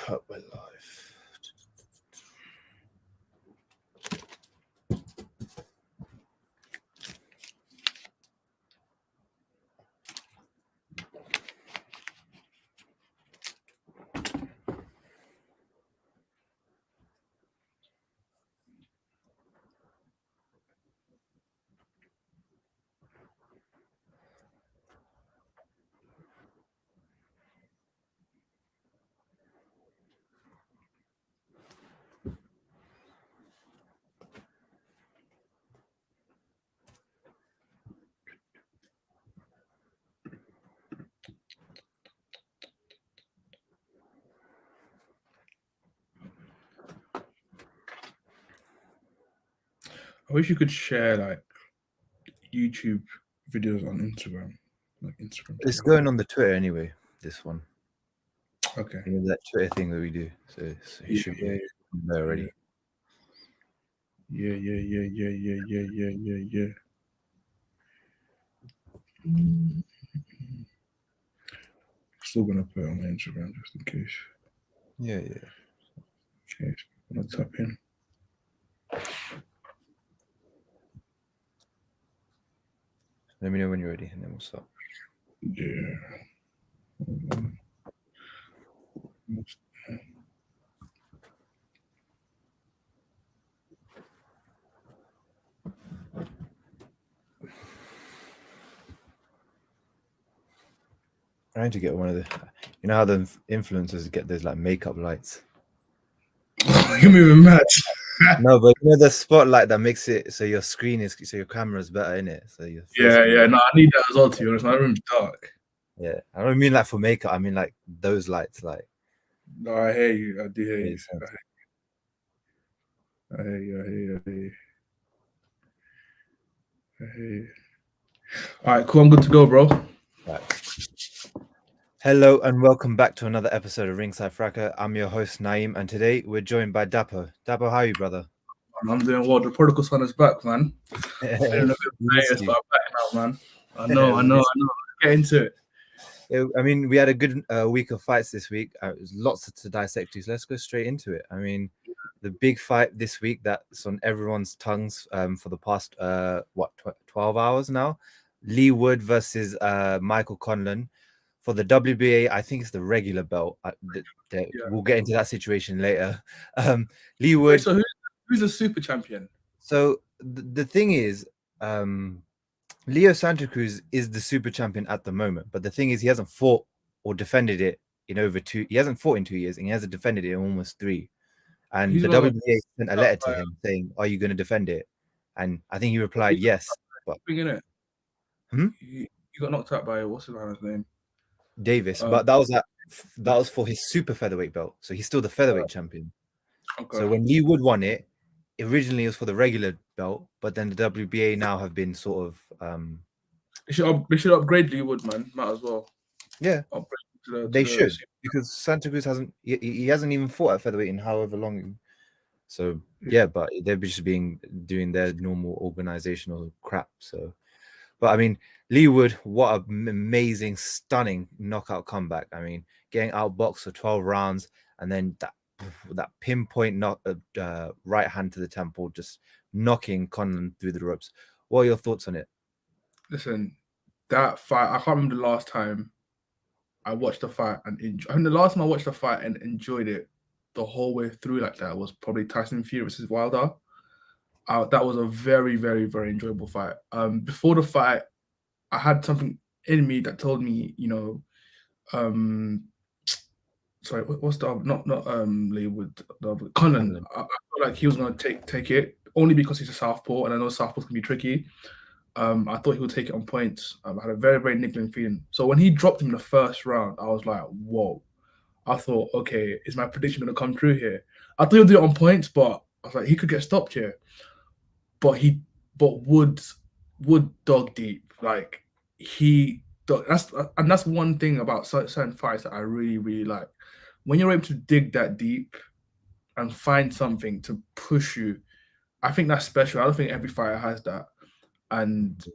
Hope we're live. I wish you could share like YouTube videos on Instagram. Like Instagram. It's going on the Twitter anyway, this one. Okay. You know that Twitter thing that we do. So it should be there already. Yeah. Still gonna put it on my Instagram just in case. Yeah. Okay, I'm gonna tap in. Let me know when you're ready and then we'll start. Yeah. Trying to get one of the, you know how the influencers get those like makeup lights. You're moving mad. No, but you know the spotlight that makes it so your screen is so your camera's better in it. So your Yeah. No, I need that as well. To be honest, my room's dark. Yeah, I don't mean like for makeup. I mean like those lights, like. No, I hear you. I do hear you. Sense. I hear you. All right, cool. I'm good to go, bro. Right. Hello and welcome back to another episode of Ringside Fracas. I'm your host Naeem, and today we're joined by Dapo. Dapo, how are you, brother? I'm doing well. The prodigal son is back, man. Feeling a bit biased, but I'm back now, man. I know. Let's get into it. I mean, we had a good week of fights this week. There's lots to dissect to, so let's go straight into it. I mean, the big fight this week that's on everyone's tongues for the past 12 hours now. Leigh Wood versus Michael Conlan for the WBA. I think it's the regular belt. We'll get into that situation later. Leigh Wood. Wait, so who's the super champion? So the thing is, Leo Santa Cruz is the super champion at the moment, but the thing is he hasn't fought or defended it in over 2. He hasn't fought in 2 years, and he hasn't defended it in almost 3. And the WBA sent a letter to him saying, "Are you going to defend it?" And I think he replied, "Yes." But you got knocked out by what's his name? Davis, but that was for his super featherweight belt, so he's still the featherweight champion. Okay. So when Leigh Wood won it, originally it was for the regular belt, but then the WBA now have been sort of they should upgrade Leigh Wood, man. Might as well. Yeah, they should, because Santa Cruz hasn't even fought at featherweight in however long. So yeah, but they're just doing their normal organizational crap. So, but I mean, Leigh Wood, what an amazing, stunning knockout comeback. I mean, getting outboxed for 12 rounds and then that pinpoint right hand to the temple, just knocking Conlan through the ropes. What are your thoughts on it? Listen, that fight, I can't remember the last time I watched the fight and the last time I watched the fight and enjoyed it the whole way through like that was probably Tyson Fury versus Wilder. That was a very, very, very enjoyable fight. Before the fight, I had something in me that told me, sorry, what's the not Leigh Wood, Conlan. I felt like he was gonna take it only because he's a southpaw, and I know southpaws can be tricky. I thought he would take it on points. I had a very, very niggling feeling. So when he dropped him in the first round, I was like, whoa. I thought, okay, is my prediction gonna come true here? I thought he'll do it on points, but I was like, he could get stopped here. But Wood dug deep. Like that's one thing about certain fights that I really, really like. When you're able to dig that deep and find something to push you, I think that's special. I don't think every fighter has that. And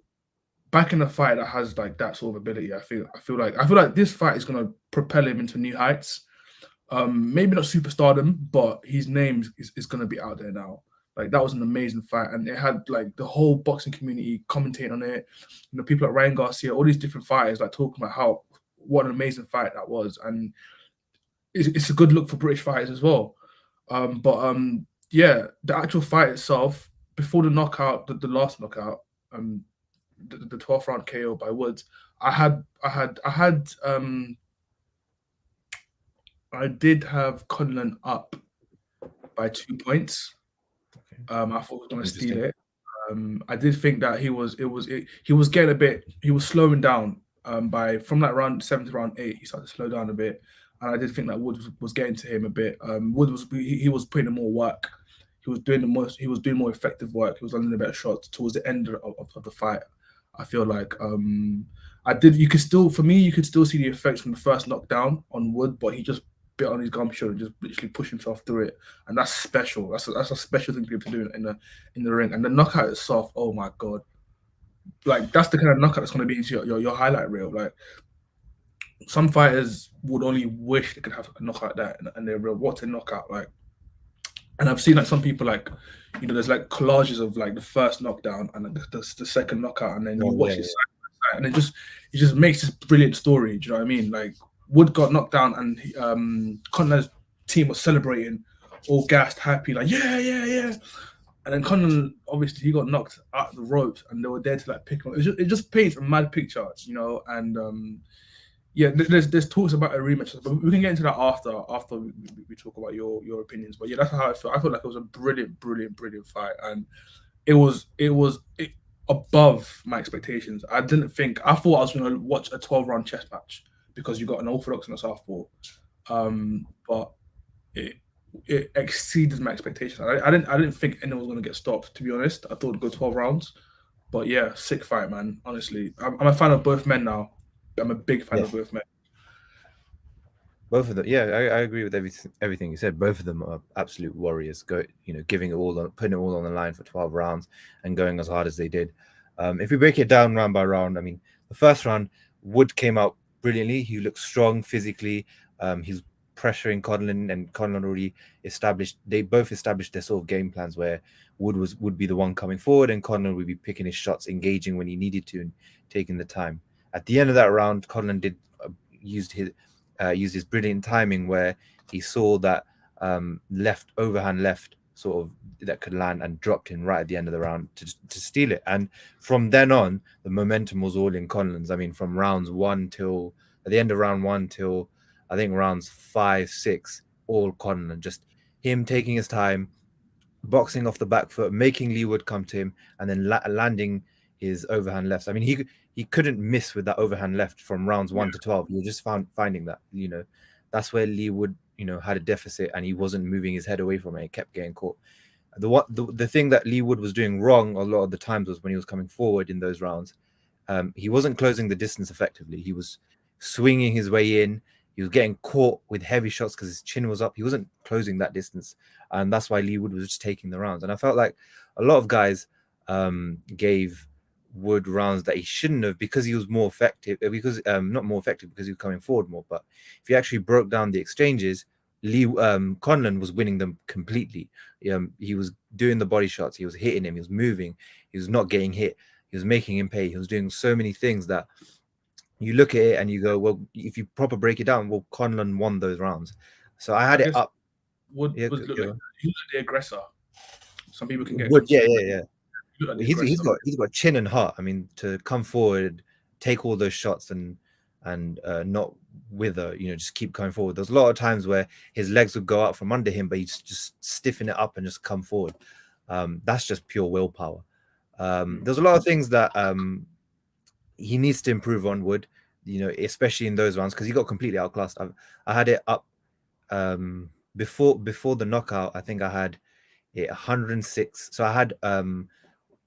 back in a fight that has like that sort of ability, I feel like this fight is gonna propel him into new heights. Maybe not superstardom, but his name is going to be out there now. Like that was an amazing fight, and it had like the whole boxing community commentating on it. You know, people like Ryan Garcia, all these different fighters, like talking about how what an amazing fight that was, and it's a good look for British fighters as well. Yeah, the actual fight itself before the knockout, the last knockout, the 12th round KO by Woods, I did have Conlan up by 2 points. I thought he was going to steal it. I did think that he was getting a bit, he was slowing down from that round 7 to round 8, he started to slow down a bit. And I did think that Wood was getting to him a bit. Wood he was putting in more work. He was doing more effective work. He was landing the better shots towards the end of the fight. I feel like you could still see the effects from the first knockdown on Wood, but he just bit on his gum shoulder and just literally push himself through it, and that's special. That's a special thing for people to do in the ring. And the knockout itself, oh my god, like that's the kind of knockout that's going to be into your highlight reel. Like some fighters would only wish they could have a knockout like that, and they're real. What a knockout! Like, and I've seen like some people like, you know, there's like collages of like the first knockdown and the second knockout, and then you watch it side by side, and it just makes this brilliant story. Do you know what I mean? Like Wood got knocked down, and Conlan's team was celebrating, all gassed, happy, like yeah. And then Conlan, obviously, he got knocked out of the ropes, and they were there to like pick him up. It just paints a mad picture, you know. And yeah, there's talks about a rematch, but we can get into that after we talk about your opinions. But yeah, that's how I feel. I feel like it was a brilliant fight, and it was above my expectations. I thought I was going to watch a 12-round chess match because you got an orthodox and a southpaw, but it exceeded my expectations. I didn't think anyone was going to get stopped. To be honest, I thought it'd go 12 rounds. But yeah, sick fight, man. Honestly, I'm a fan of both men now. I'm a big fan of both men. Both of them, yeah, I agree with everything you said. Both of them are absolute warriors. Giving it all, putting it all on the line for 12 rounds and going as hard as they did. If we break it down round by round, I mean, the first round, Wood came out brilliantly. He looked strong physically. He's pressuring Conlan, and Conlan already established. They both established their sort of game plans where Wood would be the one coming forward, and Conlan would be picking his shots, engaging when he needed to, and taking the time. At the end of that round, Conlan used his brilliant timing where he saw that overhand left sort of that could land and dropped in right at the end of the round to steal it. And from then on, the momentum was all in Conlan's. I mean, from rounds 1 till at the end of round 1 till I think rounds 5, 6, all Conlan, just him taking his time, boxing off the back foot, making Leigh Wood come to him, and then landing his overhand lefts. I mean, he couldn't miss with that overhand left from rounds 1 to 12. You were just finding that, you know, that's where Leigh Wood, you know, had a deficit, and he wasn't moving his head away from it. He kept getting caught. The thing that Leigh Wood was doing wrong a lot of the times was when he was coming forward in those rounds, he wasn't closing the distance effectively. He was swinging his way in. He was getting caught with heavy shots because his chin was up. He wasn't closing that distance, and that's why Leigh Wood was just taking the rounds. And I felt like a lot of guys gave Wood rounds that he shouldn't have because he was more effective. Because not more effective because he was coming forward more. But if you actually broke down the exchanges, Conlan was winning them completely. He was doing the body shots. He was hitting him. He was moving. He was not getting hit. He was making him pay. He was doing so many things that you look at it and you go, well, if you proper break it down, well, Conlan won those rounds. So I had it up. Wood looked like the aggressor. Some people can get Wood, yeah. He's got chin and heart. I mean, to come forward, take all those shots and not wither, you know, just keep coming forward. There's a lot of times where his legs would go out from under him, but he'd just stiffen it up and just come forward. That's just pure willpower. There's a lot of things that he needs to improve on, Wood, you know, especially in those rounds because he got completely outclassed. I had it up before the knockout. I think I had it 106. So I had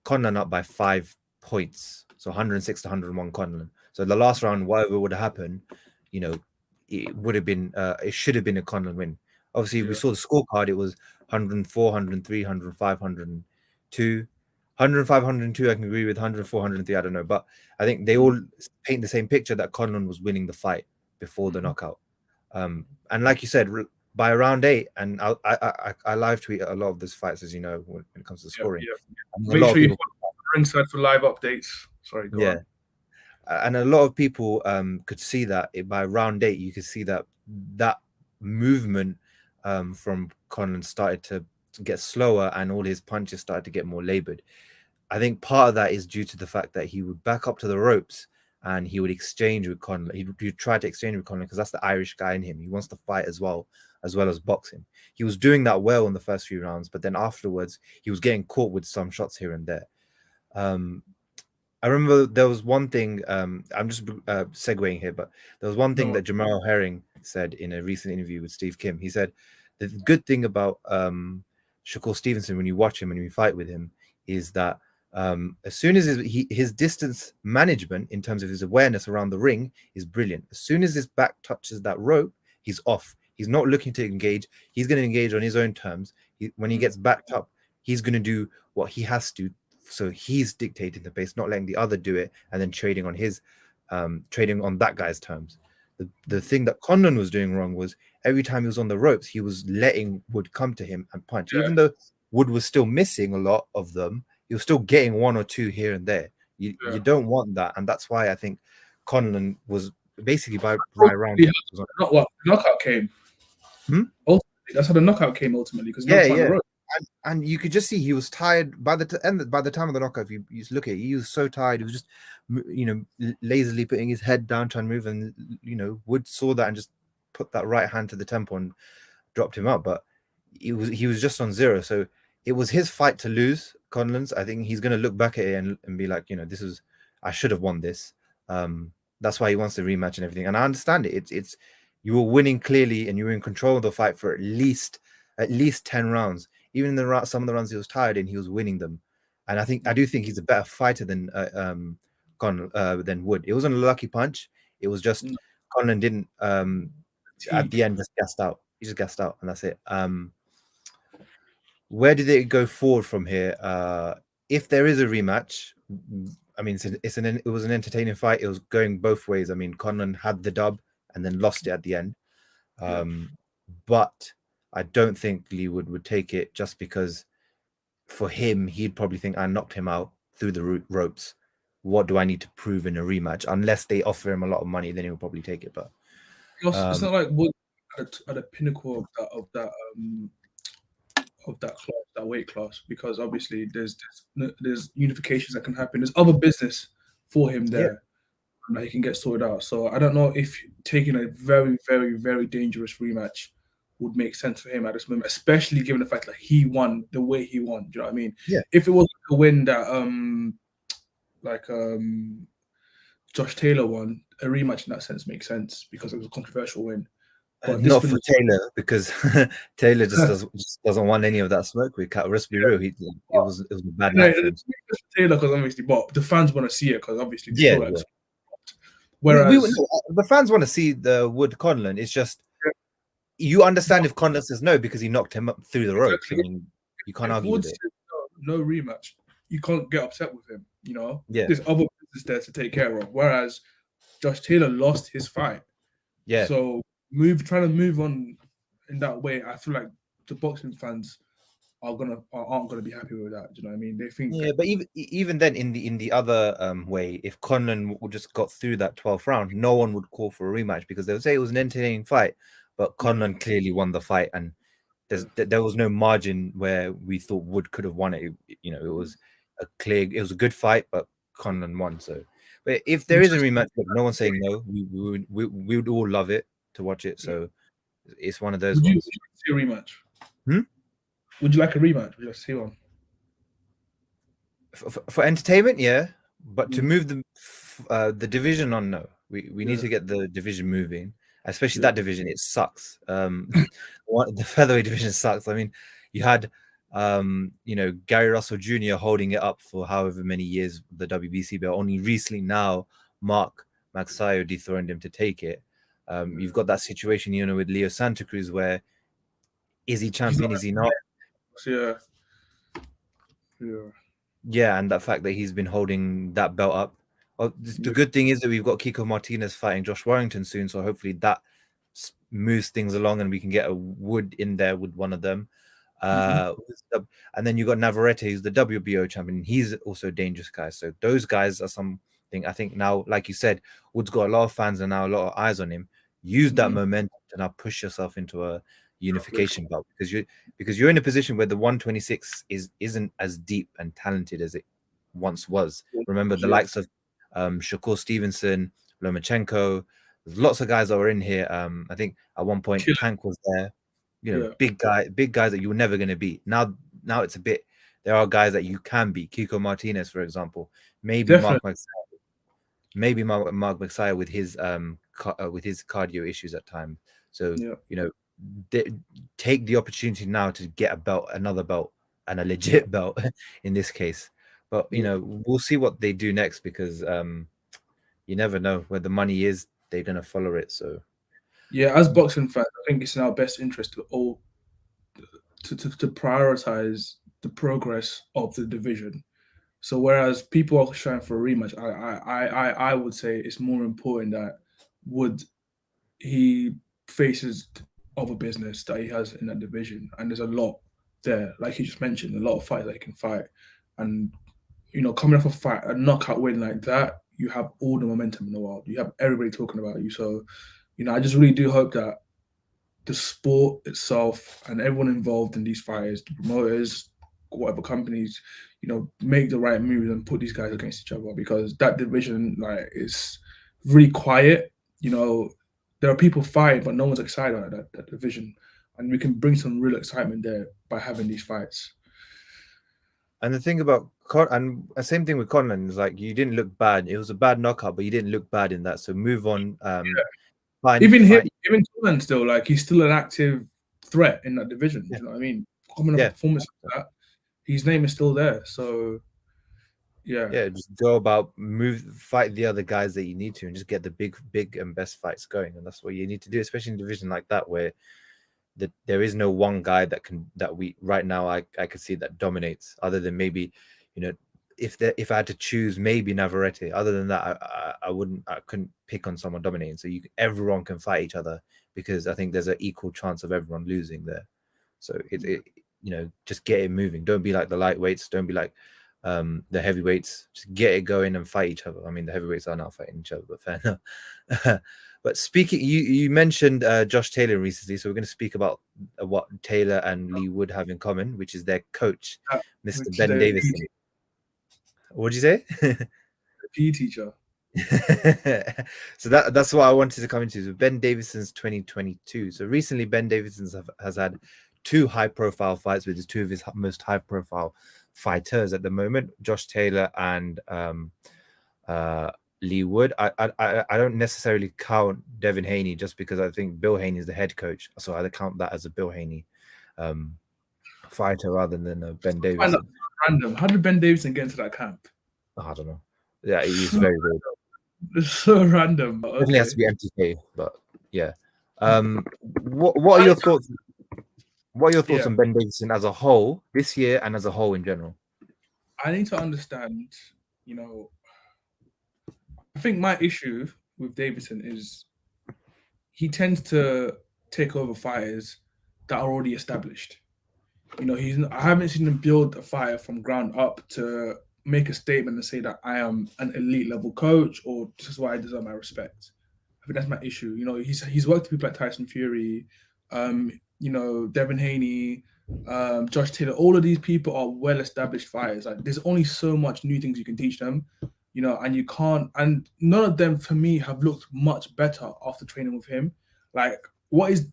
Conlan up by 5 points, so 106 to 101 Conlan. So the last round, whatever would have happened, you know, it would have been it should have been a Conlan win. Obviously, we saw the scorecard. It was 104, 103, 105, 102. 105, 102, I can agree with. 104, 103, I don't know. But I think they all paint the same picture that Conlan was winning the fight before the knockout. And like you said, by round 8, and I live tweet a lot of these fights, as you know, when it comes to scoring. Make sure you follow Ringside for live updates. Sorry, go on. And a lot of people could see that by round 8, you could see that movement from Conlan started to get slower, and all his punches started to get more labored. I think part of that is due to the fact that he would back up to the ropes and he would exchange with Conlan. He'd try to exchange with Conlan because that's the Irish guy in him. He wants to fight as well as boxing. He was doing that well in the first few rounds, but then afterwards he was getting caught with some shots here and there. I remember there was one thing, I'm just segueing here, but there was one thing that Jamal Herring said in a recent interview with Steve Kim. He said the good thing about Shakur Stevenson, when you watch him and you fight with him, is that as soon as his distance management in terms of his awareness around the ring is brilliant. As soon as his back touches that rope, he's off. He's not looking to engage. He's going to engage on his own terms. When he gets backed up, he's going to do what he has to. So he's dictating the pace, not letting the other do it, and then trading on that guy's terms. The thing that Conlan was doing wrong was every time he was on the ropes, he was letting Wood come to him and punch. Yeah. Even though Wood was still missing a lot of them, he was still getting one or two here and there. You don't want that, and that's why I think Conlan was basically by round. Not what knockout came. Ultimately, that's how the knockout came ultimately, because and you could just see he was tired by the time of the knockout. If you look at it, he was so tired. He was just, lazily putting his head down trying to move, and Wood saw that and just put that right hand to the temple and dropped him up. But he was just on 0, so it was his fight to lose. Conlan's. I think he's going to look back at it and be like, I should have won this. That's why he wants the rematch and everything. And I understand it. It's you were winning clearly, and you were in control of the fight for at least 10 rounds. Even in some of the runs he was tired in, he was winning them. And I do think he's a better fighter than Wood. It wasn't a lucky punch. It was just Conlan didn't at the end just gassed out. He just gassed out, and that's it. Where did it go forward from here? If there is a rematch, I mean, it was an entertaining fight. It was going both ways. I mean, Conlan had the dub and then lost it at the end. But I don't think Leigh Wood would take it, just because for him, he'd probably think, I knocked him out through the ropes. What do I need to prove in a rematch? Unless they offer him a lot of money, then he'll probably take it. But it's not like Wood at the pinnacle of that class, that weight class, because obviously there's unifications that can happen. There's other business for him there that he can get sorted out. So I don't know if taking a very, very, very dangerous rematch would make sense for him at this moment, especially given the fact that he won the way he won. Do you know what I mean? Yeah. If it was a win that Josh Taylor won, a rematch in that sense makes sense because it was a controversial win. But not for Taylor, because Taylor just doesn't want any of that smoke with Cat. Let's be real, it was a bad night for him. Taylor, because obviously, but the fans want to see it because obviously, whereas the fans want to see the Wood Conlan. It's just you understand if Conlan says no because he knocked him up through the ropes. I mean, you can't argue with it. No rematch. You can't get upset with him. There's other business there to take care of. Whereas Josh Taylor lost his fight. Yeah. So trying to move on in that way, I feel like the boxing fans aren't gonna be happy with that. Do you know what I mean? They think but even then in the other way, if Conlan just got through that 12th round, no one would call for a rematch because they would say it was an entertaining fight. But Conlan clearly won the fight, and there was no margin where we thought Wood could have won it. It was a good fight, but Conlan won. So, but if there is a rematch, no one's saying no. We would all love it to watch it. So it's one of those ones. Would you see a rematch? Would you like a rematch? Would you like to see one? For entertainment, yeah. But to move the division on, no. We need to get the division moving. Especially that division, it sucks. The featherweight division sucks. I mean, you had, Gary Russell Jr. holding it up for however many years, the WBC belt. Only recently now, Mark Magsayo dethroned him to take it. You've got that situation, with Leo Santa Cruz, where is he champion? Is he not? Yeah, and that fact that he's been holding that belt up. The good thing is that we've got Kiko Martinez fighting Josh Warrington soon, so hopefully that moves things along, and we can get a Wood in there with one of them. And then you got Navarrete, who's the WBO champion. He's also a dangerous guy. So those guys are something I think now, like you said, Wood's got a lot of fans and now a lot of eyes on him. Use that momentum to now push yourself into a unification bout, because you're in a position where the 126 isn't as deep and talented as it once was. Remember the likes of Shakur Stevenson, Lomachenko. There's lots of guys that were in here. I think at one point Tank was there. Big guys that you were never going to beat. Now it's a bit. There are guys that you can beat. Kiko Martinez, for example. Maybe Mark Messiah with his cardio issues at times. So take the opportunity now to get a belt, another belt, and a legit belt in this case. But we'll see what they do next, because you never know where the money is. They're gonna follow it. So as boxing fans, I think it's in our best interest to all to prioritize the progress of the division. So whereas people are trying for a rematch, I would say it's more important that Wood he faces other business that he has in that division, and there's a lot there, like you just mentioned, a lot of fights that he can fight, and coming off a knockout win like that, you have all the momentum in the world. You have everybody talking about you. So, I just really do hope that the sport itself and everyone involved in these fights, the promoters, whatever companies, make the right moves and put these guys against each other, because that division is really quiet. There are people fighting, but no one's excited about that division, and we can bring some real excitement there by having these fights. And the thing about and the same thing with Conlan is you didn't look bad. It was a bad knockout, but you didn't look bad in that. So move on. Even Conlan still he's still an active threat in that division. Do you know what I mean? Coming off a performance like that, his name is still there. So just go about fight the other guys that you need to, and just get the big and best fights going. And that's what you need to do, especially in a division like that where there is no one guy that we right now I could see that dominates, other than maybe if I had to choose, maybe Navarrete. Other than that, I couldn't pick on someone dominating. So everyone can fight each other, because I think there's an equal chance of everyone losing there. So it just get it moving. Don't be like the lightweights. Don't be like the heavyweights. Just get it going and fight each other. I mean, the heavyweights are now fighting each other, but fair enough. But speaking, you mentioned Josh Taylor recently, so we're going to speak about what Taylor and Leigh Wood have in common, which is their coach, Mr. Ben Davison. What'd you say? The PE teacher. So that's what I wanted to come into. So Ben Davison's 2022. So recently, Ben Davison has had 2 high-profile fights with 2 of his most high-profile fighters at the moment, Josh Taylor and Leigh Wood. I don't necessarily count Devin Haney, just because I think Bill Haney is the head coach, so I count that as a Bill Haney fighter rather than Ben Davison. Random. How did Ben Davison get into that camp? I don't know. Yeah, he's very good. It's so random. Okay. It definitely has to be MTK, but yeah. What are your thoughts? What are your thoughts on Ben Davison as a whole this year and as a whole in general? I need to understand, I think my issue with Davison is he tends to take over fighters that are already established. I haven't seen him build a fighter from ground up to make a statement and say that I am an elite level coach, or this is why I deserve my respect. I think that's my issue. He's worked with people like Tyson Fury, Devin Haney, Josh Taylor. All of these people are well-established fighters. There's only so much new things you can teach them, and you can't. And none of them, for me, have looked much better after training with him. What is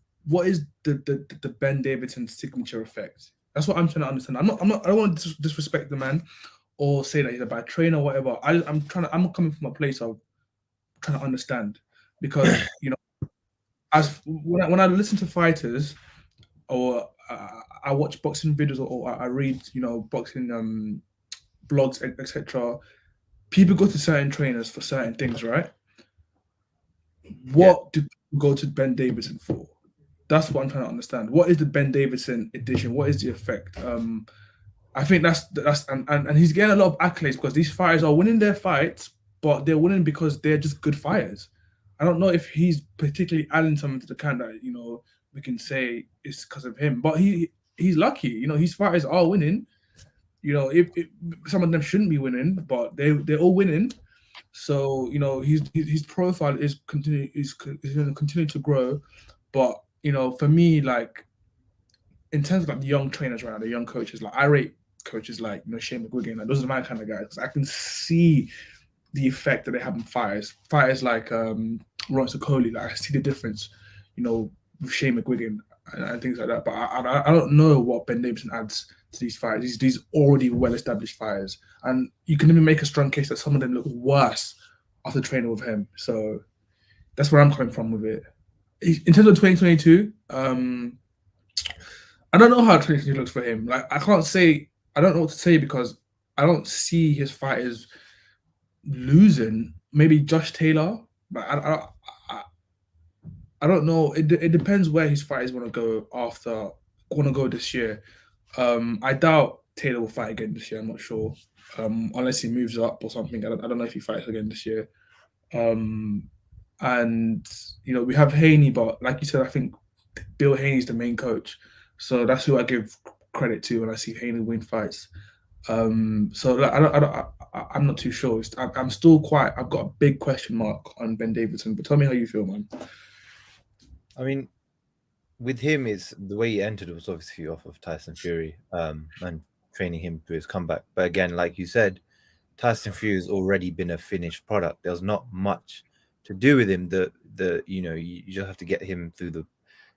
the Ben Davison signature effect? That's what I'm trying to understand. I don't want to disrespect the man or say that he's a bad trainer or whatever. I'm coming from a place of trying to understand, because as when I listen to fighters, or I watch boxing videos, or I read boxing blogs, etc. People go to certain trainers for certain things, right? What do people go to Ben Davison for? That's what I'm trying to understand. What is the Ben Davison edition? What is the effect? I think that's and he's getting a lot of accolades because these fighters are winning their fights, but they're winning because they're just good fighters. I don't know if he's particularly adding something to the camp that we can say it's because of him. But he's lucky. His fighters are winning. If some of them shouldn't be winning, but they're all winning. So his profile is going to continue to grow. But for me, like in terms of like the young trainers right now, the young coaches, like I rate coaches like Shane McGuigan. Like those are my kind of guys because I can see the effect that they have on fighters. Fighters like Royce Okoli, like I see the difference, with Shane McGuigan and things like that. But I don't know what Ben Davison adds to these fighters. These already well established fighters, and you can even make a strong case that some of them look worse after training with him. So that's where I'm coming from with it. In terms of 2022, I don't know how 2022 looks for him. Like I can't say. I don't know what to say because I don't see his fighters losing. Maybe Josh Taylor, but I don't know. It depends where his fighters want to go after. Want to go this year. I doubt Taylor will fight again this year. I'm not sure. Unless he moves up or something. I don't know if he fights again this year. And we have Haney, but like you said, I think Bill Haney's the main coach, so that's who I give credit to when I see Haney win fights. So like, I'm not too sure. I'm still quite. I've got a big question mark on Ben Davison. But tell me how you feel, man. I mean, with him, is the way he entered was obviously off of Tyson Fury, and training him through his comeback. But again, like you said, Tyson Fury has already been a finished product. There's not much to do with him. You just have to get him through the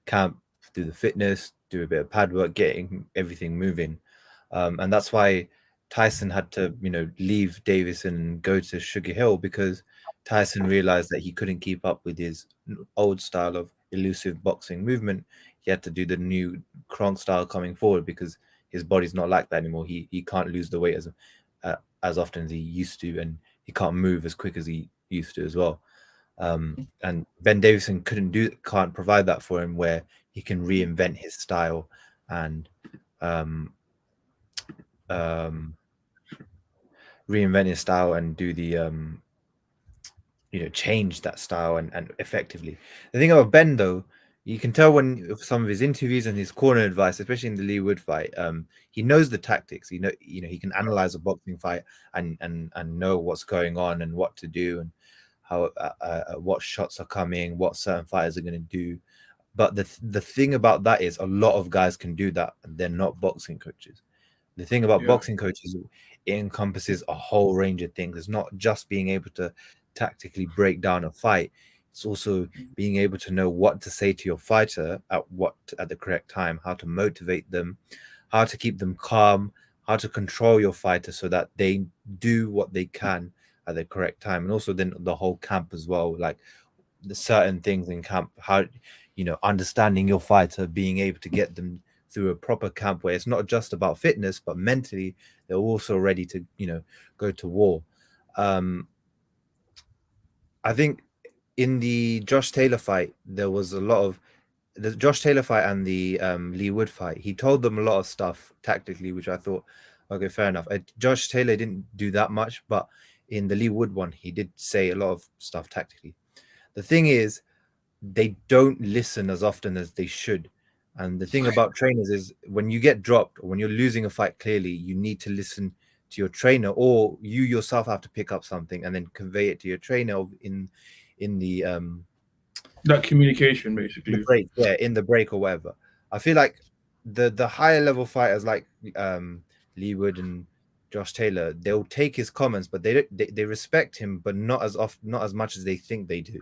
camp, through the fitness, do a bit of pad work, getting everything moving, and that's why Tyson had to leave Davison and go to Sugar Hill, because Tyson realized that he couldn't keep up with his old style of elusive boxing movement. He had to do the new Kronk style coming forward because his body's not like that anymore. He can't lose the weight as often as he used to, and he can't move as quick as he used to as well. And Ben Davison can't provide that for him, where he can reinvent his style and reinvent his style and do the change that style and effectively. The thing about Ben, though, you can tell when some of his interviews and his corner advice, especially in the Leigh Wood fight, he knows the tactics. He can analyze a boxing fight and know what's going on and what to do and how what shots are coming, what certain fighters are going to do. But the thing about that is a lot of guys can do that, and they're not boxing coaches. The thing about boxing coaches, it encompasses a whole range of things. It's not just being able to tactically break down a fight. It's also being able to know what to say to your fighter at the correct time, how to motivate them, how to keep them calm, how to control your fighter so that they do what they can at the correct time. And also then the whole camp as well, like the certain things in camp, how understanding your fighter, being able to get them through a proper camp where it's not just about fitness, but mentally they're also ready to go to war. I think in the Josh Taylor fight, there was a lot of the Josh Taylor fight and the Leigh Wood fight. He told them a lot of stuff tactically, which I thought, okay, fair enough. Josh Taylor didn't do that much, but in the Leigh Wood one, he did say a lot of stuff tactically. The thing is, they don't listen as often as they should. And the thing about trainers is when you get dropped or when you're losing a fight, clearly you need to listen to your trainer, or you yourself have to pick up something and then convey it to your trainer in the that communication, basically. the break, in the break or whatever. I feel like the higher level fighters like Leigh Wood and Josh Taylor, they'll take his comments, but they respect him, but not as much as they think they do,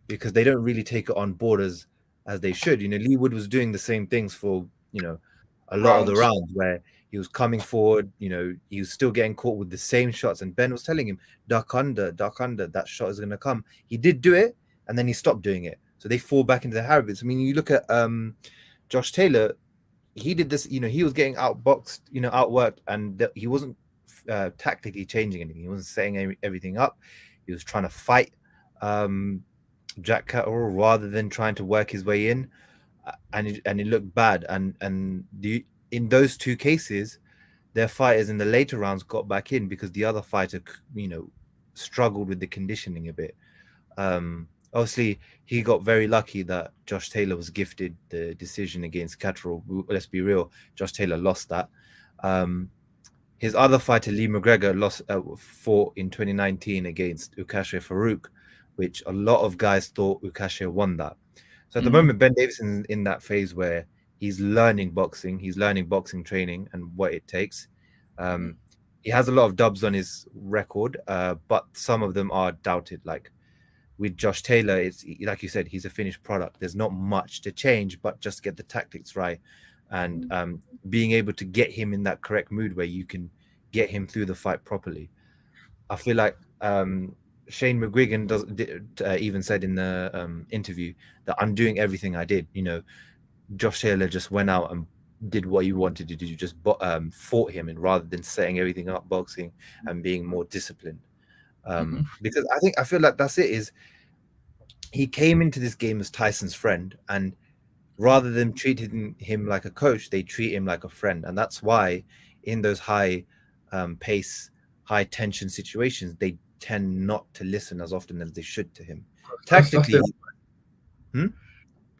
because they don't really take it on board as they should. Leigh Wood was doing the same things for a lot of the rounds where he was coming forward. He was still getting caught with the same shots, and Ben was telling him, duck under, that shot is going to come. He did do it, and then he stopped doing it. So they fall back into their habits. I mean, you look at Josh Taylor, he did this, he was getting outboxed, outworked, and he wasn't tactically changing anything. He wasn't setting everything up. He was trying to fight Jack Catterall rather than trying to work his way in, and it looked bad. And in those two cases, their fighters in the later rounds got back in because the other fighter, struggled with the conditioning a bit. obviously he got very lucky that Josh Taylor was gifted the decision against Catterall. Let's be real, Josh Taylor lost that. His other fighter, Lee McGregor, fought in 2019 against Ukasha Farouk, which a lot of guys thought Ukasha won that. So at the moment, Ben Davison is in that phase where he's learning boxing training and what it takes. He has a lot of dubs on his record, but some of them are doubted. Like with Josh Taylor, it's like you said, he's a finished product. There's not much to change, but just get the tactics right. And being able to get him in that correct mood where you can get him through the fight properly. I feel like Shane McGuigan even said in the interview that I'm doing everything I did. You know, Josh Taylor just went out and did what he wanted to do, just fought him, and rather than setting everything up boxing and being more disciplined. Because I feel like that's it. Is he came into this game as Tyson's friend, and rather than treating him like a coach, they treat him like a friend, and that's why in those high pace, high tension situations, they tend not to listen as often as they should to him. Tactically, because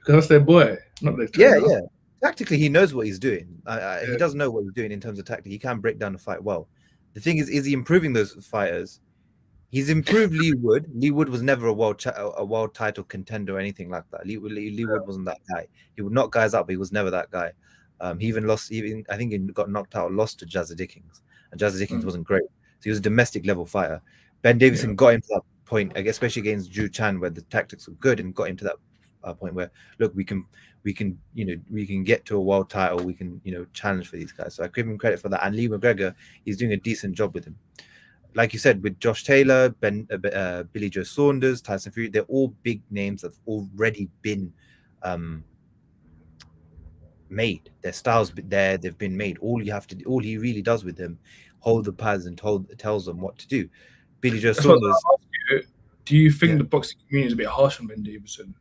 that's their boy, not their trainer. Yeah. Tactically, he knows what he's doing. He does know what he's doing in terms of tactic. He can break down the fight well. The thing is he improving those fighters? He's improved Leigh Wood. Leigh Wood was never a world title contender or anything like that. Leigh Wood wasn't that guy. He would knock guys out, but he was never that guy. He even lost. I think he got knocked out, lost to Jazza Dickens, and Jazza Dickens wasn't great. So he was a domestic level fighter. Ben Davison got him to that point, especially against Drew Chan, where the tactics were good, and got him to that point where, look, we can get to a world title. We can challenge for these guys. So I give him credit for that. And Lee McGregor, he's doing a decent job with him. Like you said, with Josh Taylor, Billy Joe Saunders, Tyson Fury, they're all big names that have already been made. Their styles there, they've been made. All he really does with them, hold the pads and tells them what to do. Billy Joe Saunders. Do you think the boxing community is a bit harsh on Ben Davison?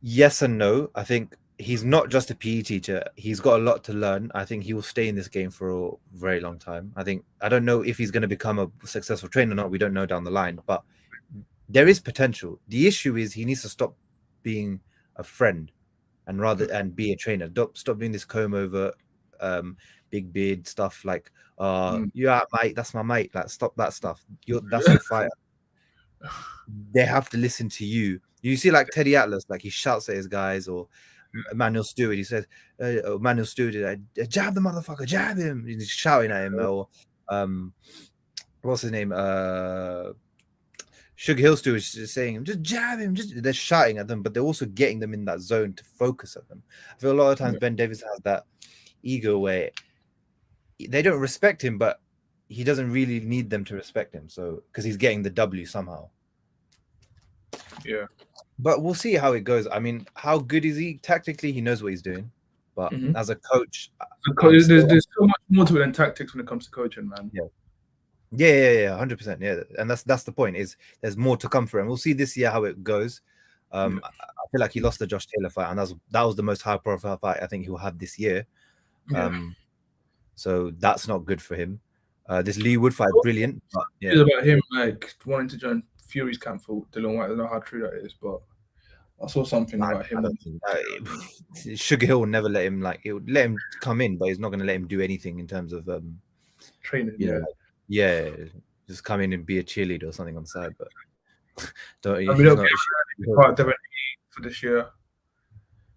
Yes and no. I think he's not just a PE teacher. He's got a lot to learn. I think he will stay in this game for a very long time. I don't know if he's going to become a successful trainer or not. We don't know down the line, but there is potential. The issue is he needs to stop being a friend and be a trainer. Stop doing this comb over, big beard stuff like, yeah, mate, that's my mate. Like, stop that stuff. That's your fighter. They have to listen to you. You see, like Teddy Atlas, like he shouts at his guys, or Manuel Stewart, he says, Manuel Stewart, jab the motherfucker, jab him. He's shouting at him, or what's his name? Sugar Hill Stewart is just saying, just jab him. They're shouting at them, but they're also getting them in that zone to focus at them. I feel a lot of times Ben Davison has that ego where they don't respect him, but he doesn't really need them to respect him. So because he's getting the W somehow. Yeah. But we'll see how it goes. I mean, how good is he? Tactically, he knows what he's doing. But as a coach, there's so much more to it than tactics when it comes to coaching, man. Yeah, 100%. Yeah, and that's the point. Is there's more to come for him. We'll see this year how it goes. I feel like he lost the Josh Taylor fight, and that was the most high-profile fight I think he'll have this year. So that's not good for him. This Leigh Wood fight, brilliant. But, it's about him like wanting to join Fury's camp for Dylan White. I don't know how true that is, but I saw something about him. Sugar Hill will never let him. Like, it would let him come in, but he's not going to let him do anything in terms of training. Just come in and be a cheerleader or something on the side. But don't. Devin for this year.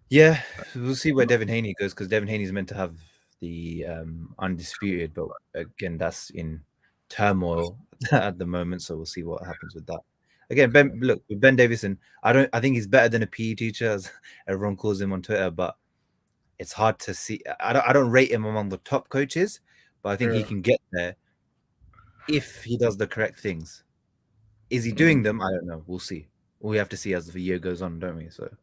Yeah, we'll see where Devin Haney goes, because Devin Haney is meant to have the undisputed, but again, that's in turmoil at the moment. So we'll see what happens with that. Again, Ben Davison, I think he's better than a PE teacher, as everyone calls him on Twitter, but it's hard to see. I don't rate him among the top coaches, but I think he can get there if he does the correct things. Is he doing them? I don't know. We'll see. We have to see as the year goes on, don't we? So,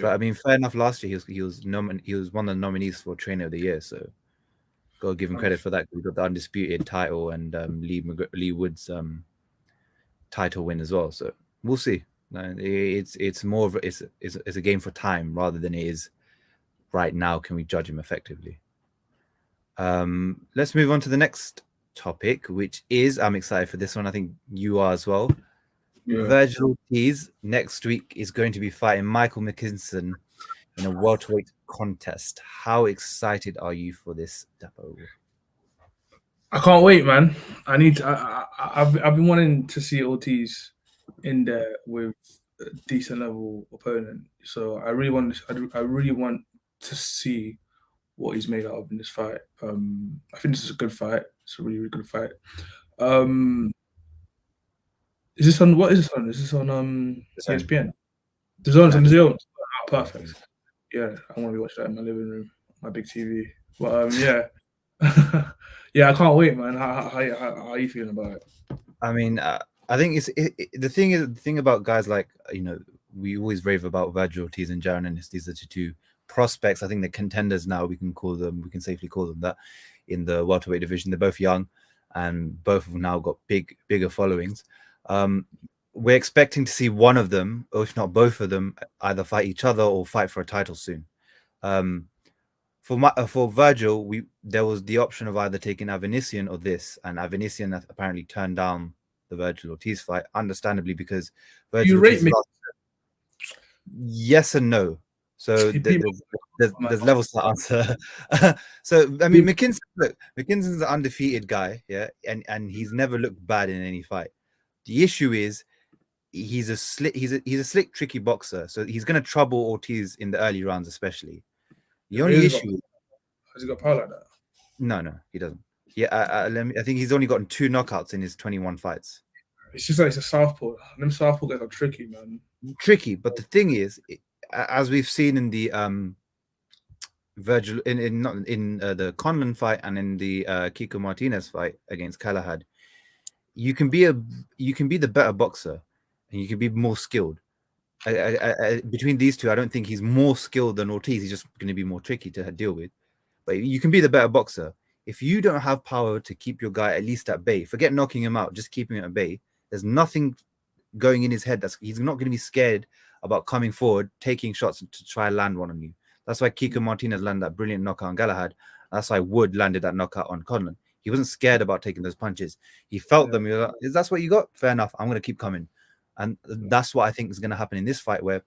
but I mean, fair enough. Last year he was one of the nominees for Trainer of the Year, so gotta give him credit for that. We got the undisputed title and Leigh Wood's title win as well. So we'll see. It's more of it's a game for time rather than it is right now. Can we judge him effectively? Let's move on to the next topic, which is, I'm excited for this one. I think you are as well. Vergil Ortiz next week is going to be fighting Michael McKinson in a welterweight contest. How excited are you for this, Dapo? I can't wait, man. I need. I've been wanting to see Ortiz in there with a decent level opponent. So I really want. I really want to see what he's made out of in this fight. I think this is a good fight. It's a really, really good fight. Is this on? What is this on? Is this on ESPN? The Zone's on the Zone. Oh, perfect. Yeah, I want to be watching that in my living room, my big TV. But yeah, yeah, I can't wait, man. How are you feeling about it? I mean, I think the thing about guys like, we always rave about Vergil Ortiz and Jaron Ennis. These are two prospects. I think they're contenders now. We can safely call them that in the welterweight division. They're both young, and both have now got bigger followings. We're expecting to see one of them, or if not both of them, either fight each other or fight for a title soon. For Vergil, there was the option of either taking Avanesian or this, and Avanesian apparently turned down the Vergil Ortiz fight, understandably, because Vergil Ortiz yes and no. So there's levels to answer. So I mean, McKinson's an undefeated guy, yeah, and he's never looked bad in any fight. The issue is he's a slick, tricky boxer, so he's going to trouble Ortiz in the early rounds, especially. The only issue has he got power like that? No, he doesn't. Yeah, I think he's only gotten 2 knockouts in his 21 fights. It's just like it's a southpaw. Them southpaw guys are tricky, man. Tricky, but the thing is, as we've seen in the Vergil in the Conlan fight and in the Kiko Martinez fight against Galahad, you can be the better boxer and you can be more skilled. Between these two, I don't think he's more skilled than Ortiz. He's just going to be more tricky to deal with. But you can be the better boxer. If you don't have power to keep your guy at least at bay, forget knocking him out, just keeping him at bay. There's nothing going in his head. He's not going to be scared about coming forward, taking shots to try and land one on you. That's why Kiko Martinez landed that brilliant knockout on Galahad. That's why Wood landed that knockout on Conlan. He wasn't scared about taking those punches. He felt them. He was like, that's what you got? Fair enough. I'm going to keep coming. And that's what I think is going to happen in this fight, where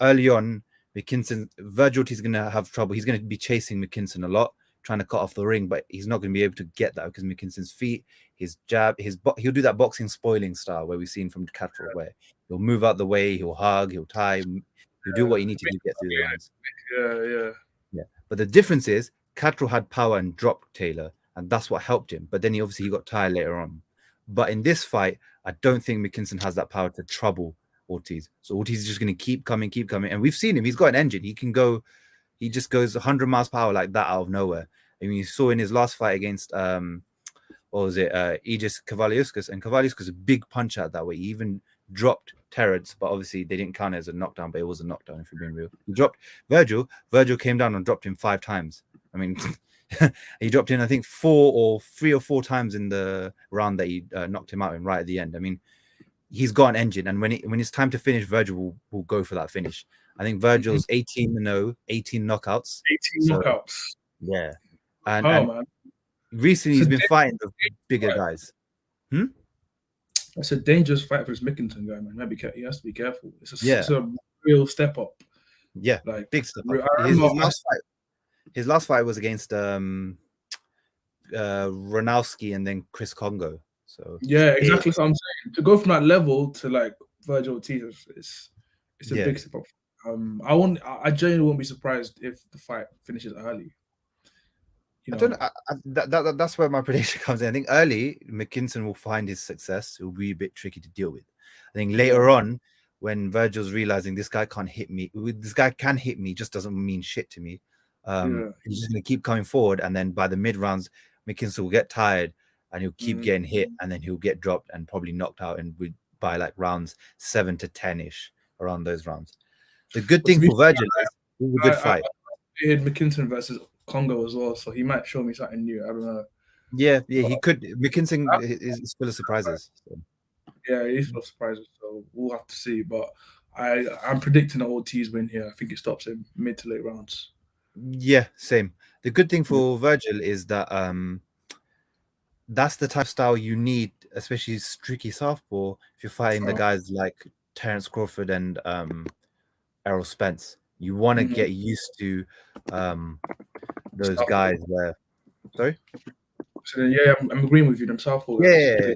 early on, Vergil Ortiz is going to have trouble. He's going to be chasing McKinson a lot, trying to cut off the ring, but he's not going to be able to get that because McKinson's feet, his jab, he'll do that boxing spoiling style where we've seen from Catterall, where he'll move out the way, he'll hug, he'll tie, he'll do what you need to do to get through the rounds. Yeah. But the difference is Catterall had power and dropped Taylor, and that's what helped him. But then he got tired later on. But in this fight, I don't think McKinson has that power to trouble Ortiz. So Ortiz is just going to keep coming. And we've seen him. He's got an engine. He just goes 100 miles per hour like that out of nowhere. I mean, you saw in his last fight against, Aegis Kavaliauskas. And Kavaliauskas is a big puncher out that way. He even dropped Terrence, but obviously they didn't count it as a knockdown, but it was a knockdown if you're being real. He dropped Vergil. Vergil came down and dropped him 5 times. I mean... he dropped in, I think, 3 or 4 times in the round that he knocked him out in right at the end. I mean, he's got an engine, and when it's time to finish, Vergil will go for that finish. I think Vergil's 18-0, 18 knockouts. 18 knockouts. Yeah. And recently he's been fighting the bigger guys. It's a dangerous fight for this McKinson guy, man. He has to be careful. It's a real step up. Yeah, like big step up. His last fight was against Ronowski and then Chris Congo. So yeah, exactly what I'm saying. To go from that level to like Vergil Ortiz, it's a big step up. I genuinely won't be surprised if the fight finishes early. That's where my prediction comes in. I think early McKinson will find his success. It will be a bit tricky to deal with. I think later on, when Vergil's realizing this guy can't hit me, this guy can hit me, just doesn't mean shit to me. He's just going to keep coming forward, and then by the mid rounds, McKinson will get tired and he'll keep getting hit, and then he'll get dropped and probably knocked out, and by like rounds 7 to 10-ish, around those rounds. The good thing for Vergil is it was a good fight. I had McKinson versus Congo as well, so he might show me something new. I don't know. Yeah, he could. McKinson is full of surprises. So. Yeah, he's full of surprises, so we'll have to see. But I'm predicting an Ortiz win here. I think it stops him mid to late rounds. Yeah, same. The good thing for Vergil is that that's the type of style you need especially streaky southpaw, if you're fighting the guys like Terence Crawford and Errol Spence, you want to get used to those guys where. Sorry. So yeah, I'm agreeing with you. Them southpaw. Yeah,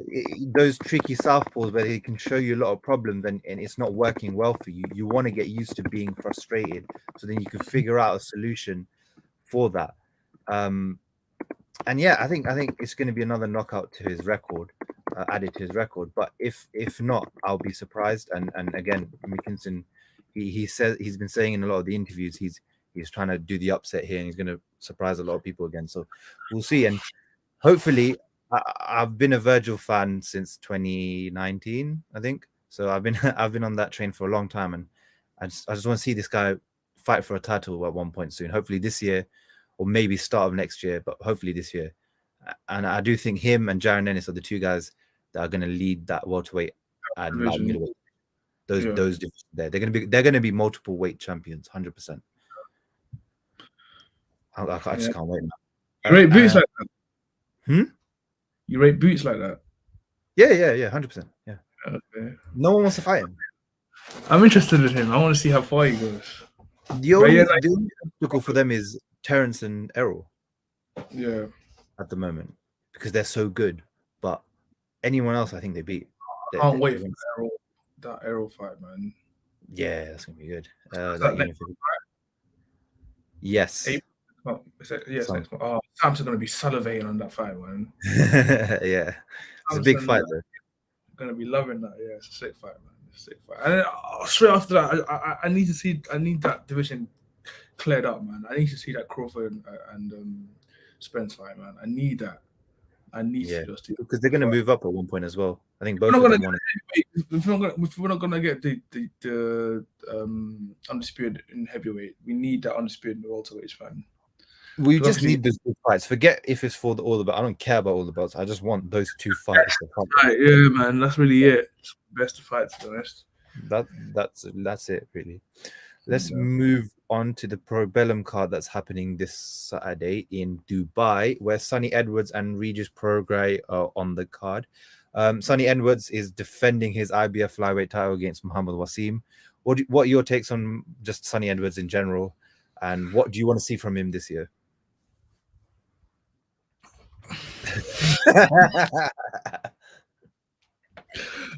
those tricky southpaws where they can show you a lot of problems and it's not working well for you. You want to get used to being frustrated, so then you can figure out a solution for that. And yeah, I think it's going to be another knockout to his record, added to his record. But if not, I'll be surprised. And again, McKinson, he says he's been saying in a lot of the interviews he's trying to do the upset here and he's going to surprise a lot of people again. So we'll see. And hopefully, I've been a Vergil fan since 2019, I think. So I've been on that train for a long time, and I just want to see this guy fight for a title at one point soon. Hopefully this year, or maybe start of next year, but hopefully this year. And I do think him and Jaron Ennis are the two guys that are going to lead that welterweight and light middleweight. Those divisions there. They're going to be multiple weight champions, 100%. I just can't wait now. You rate boots like that? Hmm? You rate boots like that? Yeah, 100%. Yeah. Okay. No one wants to fight him. I'm interested in him. I want to see how far he goes. The only obstacle for them is Terence and Errol. Yeah. At the moment, because they're so good. But anyone else, I think they beat. I can't wait for that Errol fight, man. Yeah, that's gonna be good. Yes. Sam's gonna be salivating on that fight, man. Yeah, it's a big fight though. Gonna be loving that. Yeah, it's a sick fight, man. It's a sick fight. And then, straight after that, I need that division cleared up, man. I need to see that Crawford and Spence fight, man. I need that. I need to just do, because they're going to move up at one point as well. I think both of them want to. If we're not going to get the undisputed in heavyweight, we need that undisputed in welterweight, man. We just need those big fights. Forget if it's for all the belts. I don't care about all the belts. I just want those two fights. Yeah, man. That's really it. It's the best of fights, to be honest. That's it, really. Let's move on to the Pro Bellum card that's happening this Saturday in Dubai, where Sonny Edwards and Regis Prograis are on the card. Sonny Edwards is defending his IBF flyweight title against Muhammad Wasim. What are your takes on just Sonny Edwards in general, and what do you want to see from him this year?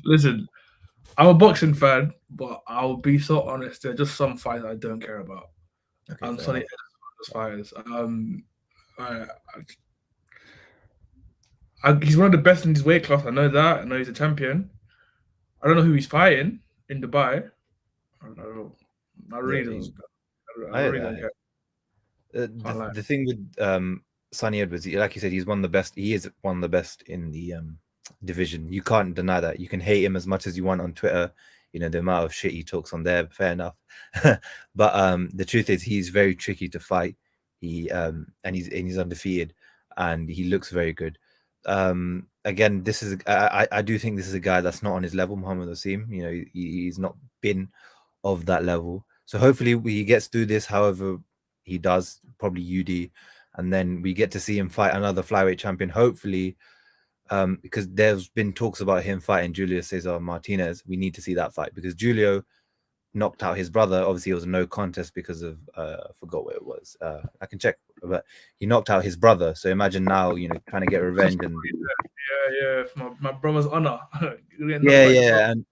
Listen, I'm a boxing fan, but I'll be so honest. There are just some fights I don't care about. Okay, I'm Sonny Edwards fighters. He's one of the best in his weight class. I know that. I know he's a champion. I don't know who he's fighting in Dubai. I don't know. I really don't care. The thing with Sonny Edwards, like you said, he's one of the best. He is one of the best in the division. You can't deny that. You can hate him as much as you want on Twitter. You know, the amount of shit he talks on there, fair enough. But the truth is he's very tricky to fight. And he's undefeated and he looks very good. Again, this is I do think this is a guy that's not on his level, Muhammad Wasim. You know, he's not been of that level. So hopefully he gets through this, however he does, probably UD, and then we get to see him fight another flyweight champion, hopefully. Because there's been talks about him fighting Julio Cesar Martinez. We need to see that fight because Julio knocked out his brother. Obviously, it was a no contest because of I forgot what it was. I can check, but he knocked out his brother. So imagine now, you know, trying to get revenge and my brother's honor. and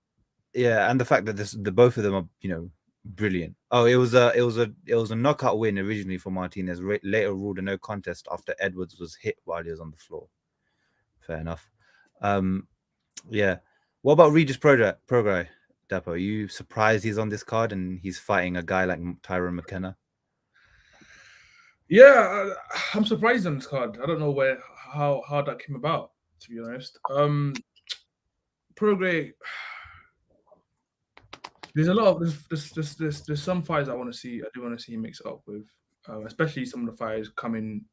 the fact that the both of them are, you know, brilliant. Oh, it was a knockout win originally for Martinez. Later ruled a no contest after Edwards was hit while he was on the floor. Fair enough. What about Regis Prograis, Dapo? Are you surprised he's on this card and he's fighting a guy like Tyrone McKenna? Yeah, I'm surprised on this card. I don't know how that came about, to be honest. Prograis, there's a lot of there's some fights I want to see. I do want to see him mix it up with, especially some of the fights coming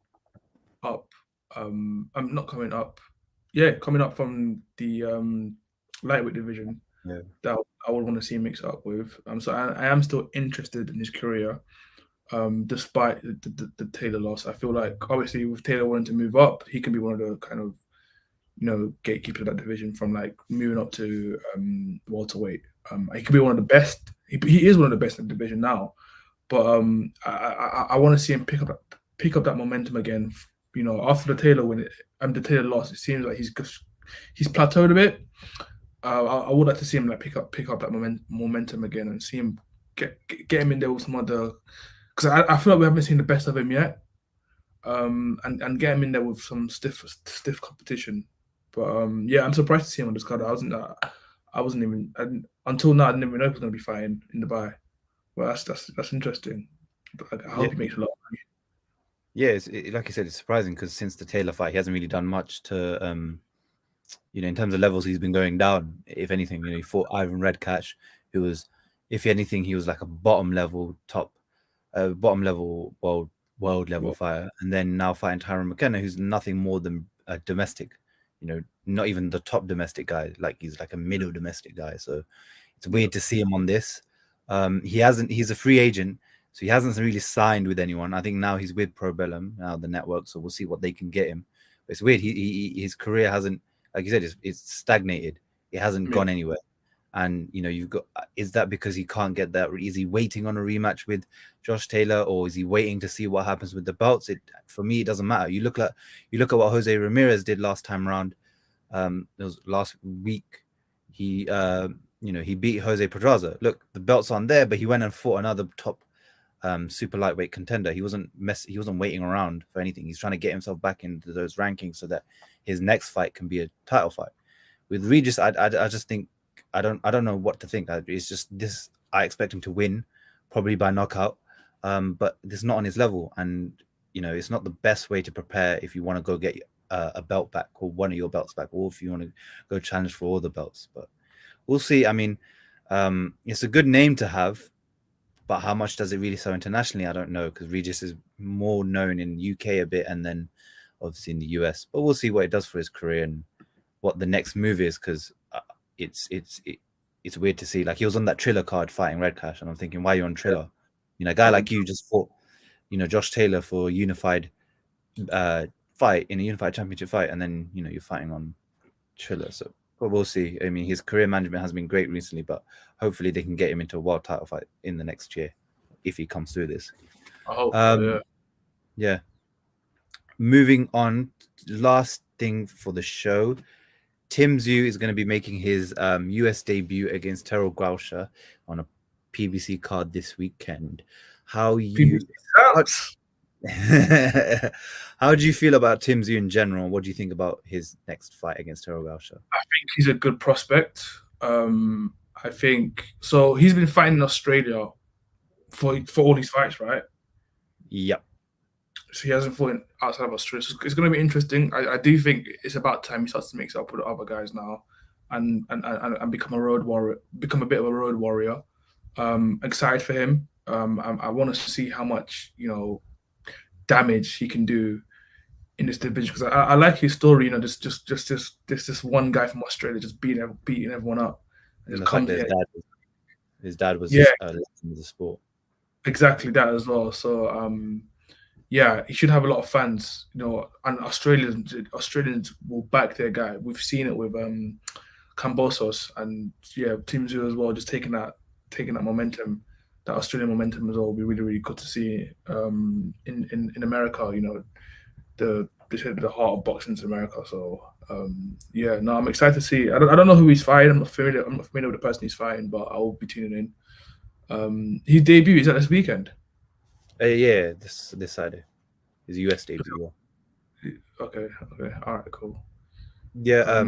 up. I'm not coming up. Yeah, coming up from the lightweight division. Yeah, that I would want to see him mix it up with. So I am still interested in his career, despite the Taylor loss. I feel like obviously with Taylor wanting to move up, he can be one of the kind of gatekeeper of that division from like moving up to welterweight. He could be one of the best. He is one of the best in the division now. But I want to see him pick up that momentum again. After the Taylor win and the Taylor loss, it seems like he's plateaued a bit. I would like to see him like pick up that momentum again and see him get him in there with some other. Because I feel like we haven't seen the best of him yet. And get him in there with some stiff competition. But yeah, I'm surprised to see him on this card. I wasn't even until now. I didn't even know he was going to be fighting in Dubai. Well, that's interesting. But I hope he makes a lot of money. Yeah, like you said, it's surprising because since the Taylor fight, he hasn't really done much to, in terms of levels, he's been going down. If anything, he fought Ivan Redcash, who was, if anything, he was like a bottom level world level fighter, and then now fighting Tyrone McKenna, who's nothing more than a domestic, not even the top domestic guy. Like he's like a middle domestic guy. So it's weird to see him on this. He's a free agent, so he hasn't really signed with anyone. I think now he's with Probellum, now the network, so we'll see what they can get him. But it's weird. His career hasn't, like you said, it's stagnated. It hasn't gone anywhere. And you've got, is that because he can't get that? Is he waiting on a rematch with Josh Taylor, or is he waiting to see what happens with the belts? For me, it doesn't matter. You look at what Jose Ramirez did last time around. It was last week. He beat Jose Pedraza. Look, the belts aren't there, but he went and fought another top super lightweight contender. He wasn't waiting around for anything. He's trying to get himself back into those rankings so that his next fight can be a title fight. With Regis, I just think I don't know what to think. It's just this. I expect him to win, probably by knockout. But this is not on his level, and it's not the best way to prepare if you want to go get a belt back or one of your belts back, or if you want to go challenge for all the belts. But we'll see. I mean, it's a good name to have, but how much does it really sell internationally? I don't know, because Regis is more known in UK a bit, and then obviously in the US. But we'll see what it does for his career and what the next move is, because it's weird to see. Like, he was on that Triller card fighting Redcash, and I'm thinking, why are you on Triller? A guy like you just fought, Josh Taylor for a unified fight in a unified championship fight, and then you're fighting on Triller. So, but we'll see. I mean, his career management has been great recently, but hopefully they can get him into a world title fight in the next year if he comes through this. I hope so, yeah. Moving on, last thing for the show. Tim Tszyu is going to be making his US debut against Terrell Groucher on a PBC card this weekend. How do you feel about Tim Tszyu in general? What do you think about his next fight against Terrell Groucher? I think he's a good prospect. I think so. He's been fighting in Australia for all these fights, right? Yep. So he hasn't fought outside of Australia. So it's going to be interesting. I do think it's about time he starts to mix up with the other guys now, and become a road warrior, become a bit of a road warrior. Excited for him. I want to see how much damage he can do in this division, because I like his story. This one guy from Australia just beating everyone up. And his dad was a legend of the sport. Exactly that as well. So yeah, he should have a lot of fans, and Australians will back their guy. We've seen it with Kambosos, and Tim Tszyu as well, just taking that momentum, that Australian momentum as well. Will be really, really good to see in America. The heart of boxing in America. So I'm excited to see. I don't know who he's fighting. I'm not familiar with the person he's fighting, but I will be tuning in. His debut is that this weekend. Yeah, this Saturday. His US debut. Okay. All right, cool. Yeah.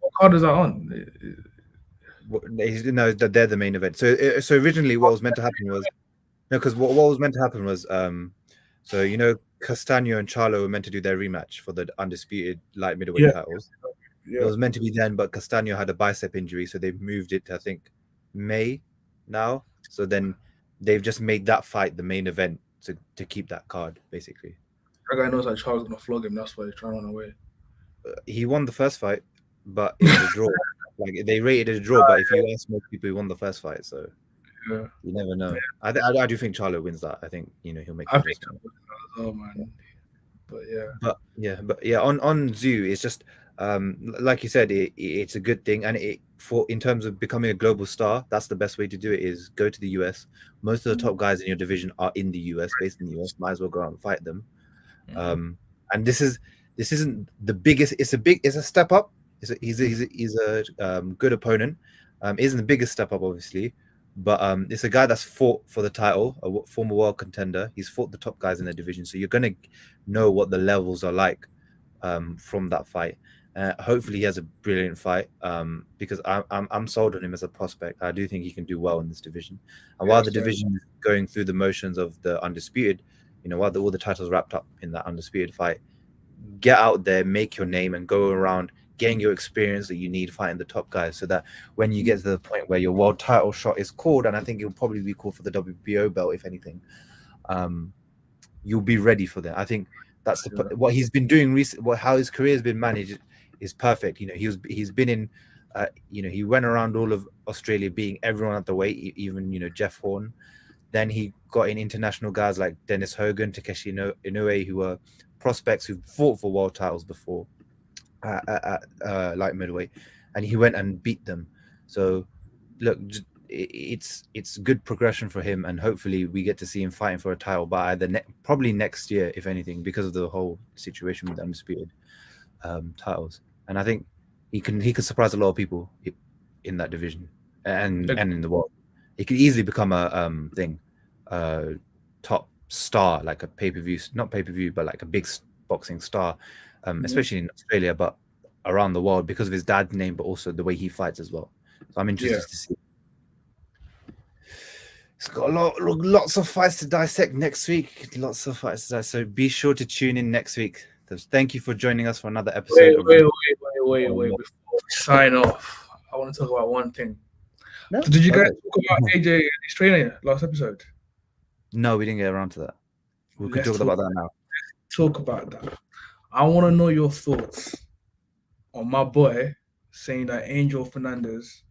What card is that on? They're the main event. So originally, what was meant to happen was because what was meant to happen was Castaño and Charlo were meant to do their rematch for the undisputed light middleweight titles. Yeah. It was meant to be then, but Castaño had a bicep injury, so they've moved it to, I think, May now. So then they've just made that fight the main event to keep that card, basically. That guy knows that Charles gonna flog him. That's why he's trying to run away. He won the first fight, but it was a draw. Like, they rated it a draw, but if you ask most people, he won the first fight. So you never know. Yeah. I do think Charlo wins that. I think he'll make. I think man. But yeah. On Tszyu, it's just Like you said, it's a good thing, and in terms of becoming a global star, that's the best way to do it. Is go to the US. Most of the top guys in your division are in the US, based in the US. Might as well go out and fight them. And this isn't the biggest. It's a step up. He's a good opponent. Isn't the biggest step up, obviously, but it's a guy that's fought for the title, a former world contender. He's fought the top guys in the division, so you're gonna know what the levels are like from that fight. Hopefully, he has a brilliant fight because I'm sold on him as a prospect. I do think he can do well in this division. And while the division is going through the motions of the undisputed, while all the titles wrapped up in that undisputed fight, get out there, make your name, and go around getting your experience that you need fighting the top guys, so that when you get to the point where your world title shot is called, and I think it'll probably be called for the WBO belt, if anything, you'll be ready for that. I think that's what he's been doing recently. How his career has been managed is perfect. He's been in. He went around all of Australia, beating everyone at the weight, even Jeff Horn. Then he got in international guys like Dennis Hogan, Takeshi Inoue, who were prospects who fought for world titles before at light middleweight, and he went and beat them. So, look, it's good progression for him, and hopefully we get to see him fighting for a title by either probably next year, if anything, because of the whole situation with the undisputed titles. And I think he could surprise a lot of people in that division and in the world. He could easily become a top star, like a pay-per-view, not pay-per-view, but like a big boxing star, especially in Australia, but around the world because of his dad's name, but also the way he fights as well. So I'm interested to see. It's got lots of fights to dissect next week. Lots of fights to dissect. So be sure to tune in next week. So thank you for joining us for another episode. Wait. Before we sign off, I want to talk about one thing. No? Did you guys talk about AJ and his training last episode? No, we didn't get around to that. We could talk about that now. Talk about that. I want to know your thoughts on my boy saying that Angel Fernandez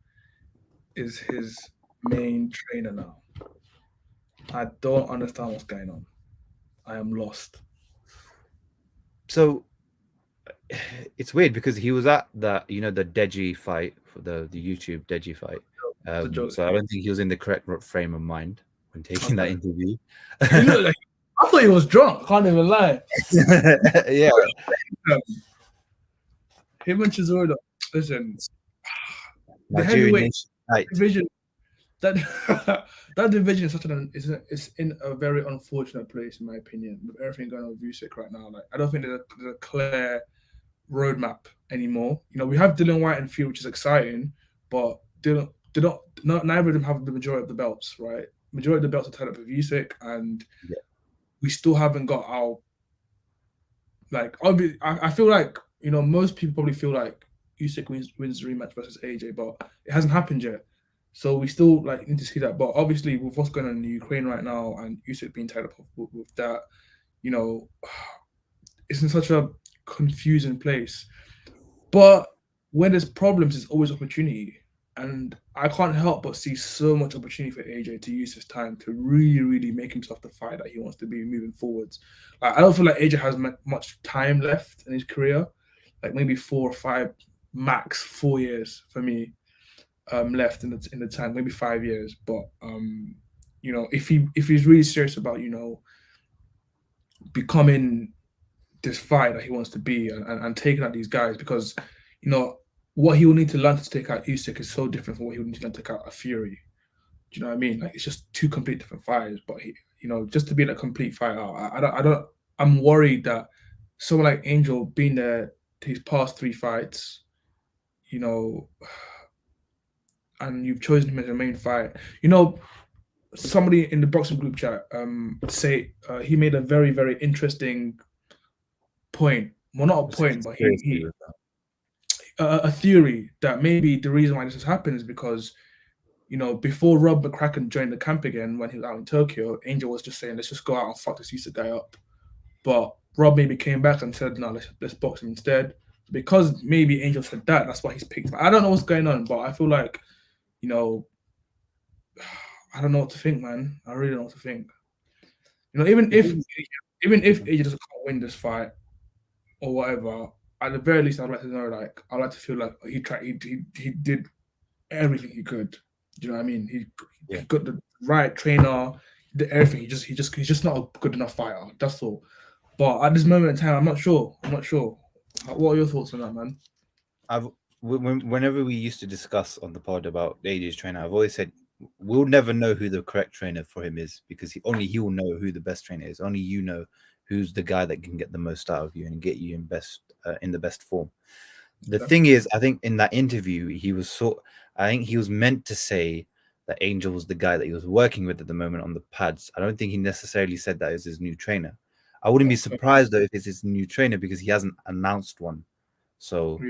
is his main trainer now. I don't understand what's going on. I am lost. So it's weird because he was at that, the Deji fight, for the YouTube Deji fight. So I don't think he was in the correct frame of mind when taking that interview. I thought he was drunk. Can't even lie. Yeah. Him and Chisora, listen. The heavyweight division. That division is in a very unfortunate place, in my opinion, with everything going on with Usyk right now. Like, I don't think there's a clear roadmap anymore. We have Dillian Whyte and Fury, which is exciting, but neither of them have the majority of the belts, right? Majority of the belts are tied up with Usyk, and we still haven't got our, like, obviously, I feel like, most people probably feel like Usyk wins the rematch versus AJ, but it hasn't happened yet. So we still need to see that. But obviously, with what's going on in Ukraine right now and Usyk being tied up with that, it's in such a confusing place. But when there's problems, there's always opportunity. And I can't help but see so much opportunity for AJ to use his time to really, really make himself the fighter that he wants to be moving forwards. I don't feel like AJ has much time left in his career, like maybe 4 or 5, max 4 years for me. Left in the tank, maybe 5 years. But if he's really serious about becoming this fighter that he wants to be and taking out these guys, because what he will need to learn to take out Usyk is so different from what he will need to learn to take out a Fury. Do you know what I mean? Like, it's just 2 complete different fighters. But he, just to be a complete fighter, I'm worried that someone like Angel being there his past 3 fights, and you've chosen him as your main fight. Somebody in the boxing group chat say he made a very, very interesting point. Well, not a point, but he a theory that maybe the reason why this has happened is because, before Rob McCracken joined the camp again when he was out in Tokyo, Angel was just saying, let's just go out and fuck this Usyk guy up. But Rob maybe came back and said, no, let's box him instead. Because maybe Angel said that, that's why he's picked him. I don't know what's going on, but I feel like, I don't know what to think, man. I really don't know what to think. Even if AJ doesn't win this fight or whatever, at the very least, I'd like to know, like, I'd like to feel like he tried, he did everything he could. Do you know what I mean? He got the right trainer, he did everything. He's just not a good enough fighter. That's all. But at this moment in time, I'm not sure. What are your thoughts on that, man? Whenever we used to discuss on the pod about AJ's trainer, I've always said we'll never know who the correct trainer for him is, because only he will know who the best trainer is. Only you know who's the guy that can get the most out of you and get you in the best form. The thing is, I think in that interview, I think he was meant to say that Angel was the guy that he was working with at the moment on the pads. I don't think he necessarily said that as his new trainer. I wouldn't be surprised though if it's his new trainer, because he hasn't announced one. So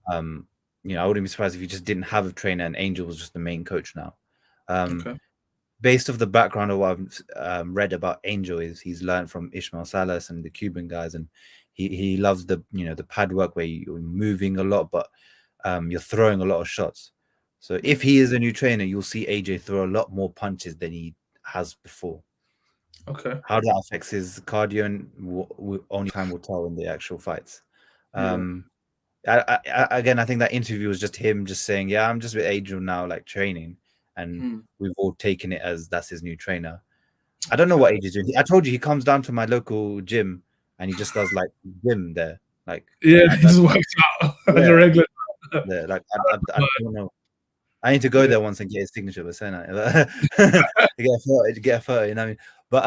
I wouldn't be surprised if he just didn't have a trainer and Angel was just the main coach now. Based off the background of what I've read about Angel, is he's learned from Ismael Salas and the Cuban guys, and he loves the pad work where you're moving a lot, but you're throwing a lot of shots. So if he is a new trainer, you'll see AJ throw a lot more punches than he has before. Okay. How that affects his cardio, and only time will tell in the actual fights. Again, I think that interview was just him just saying, yeah, I'm just with Angel now, like training, and we've all taken it as that's his new trainer. I don't know what AJ's doing. I told you he comes down to my local gym and he just does like gym there. Like he just works out like a regular. Yeah, like I don't know. I need to go there once and get his signature, but saying that get a photo, you know what I mean? But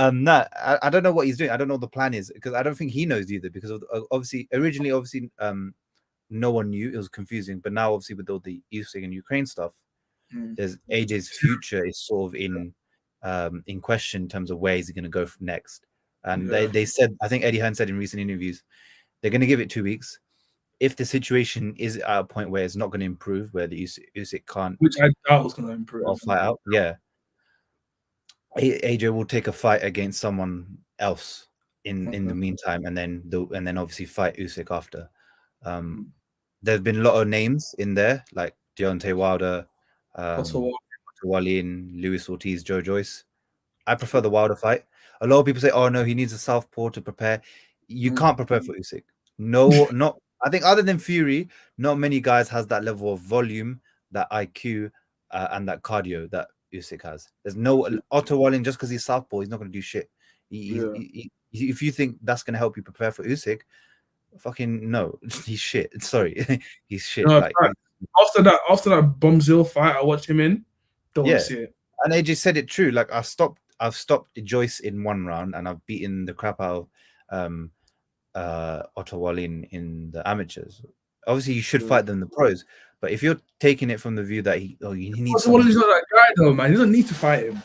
I don't know what he's doing. I don't know what the plan is, because I don't think he knows either, because originally no one knew. It was confusing, but now obviously with all the Usyk and Ukraine stuff, there's AJ's future is sort of in question in terms of where is he going to go next. And they said, I think Eddie Hearn said in recent interviews, they're going to give it 2 weeks. If the situation is at a point where it's not going to improve, where the Usyk can't, which I doubt was going to improve, or fly out, AJ will take a fight against someone else in the meantime, and then obviously fight Usyk after. There's been a lot of names in there, like Deontay Wilder, Wallin, Luis Ortiz, Joe Joyce. I prefer the Wilder fight. A lot of people say, "Oh no, he needs a southpaw to prepare." You can't prepare for Usyk. No, not. I think other than Fury, not many guys has that level of volume, that IQ, and that cardio that Usyk has. There's no Otto Wallin, just because he's southpaw, he's not going to do shit. If you think that's going to help you prepare for Usyk, fucking no, he's shit. Sorry, he's shit. No, like, after that Bombzil fight, I watched him in. Don't want to see it. And AJ said it true. Like I've stopped Joyce in 1 round, and I've beaten the crap out of Otto Wallin in the amateurs. Obviously, you should fight them in the pros. But if you're taking it from the view that he needs, Otto Wallin's not that guy though, man. He doesn't need to fight him.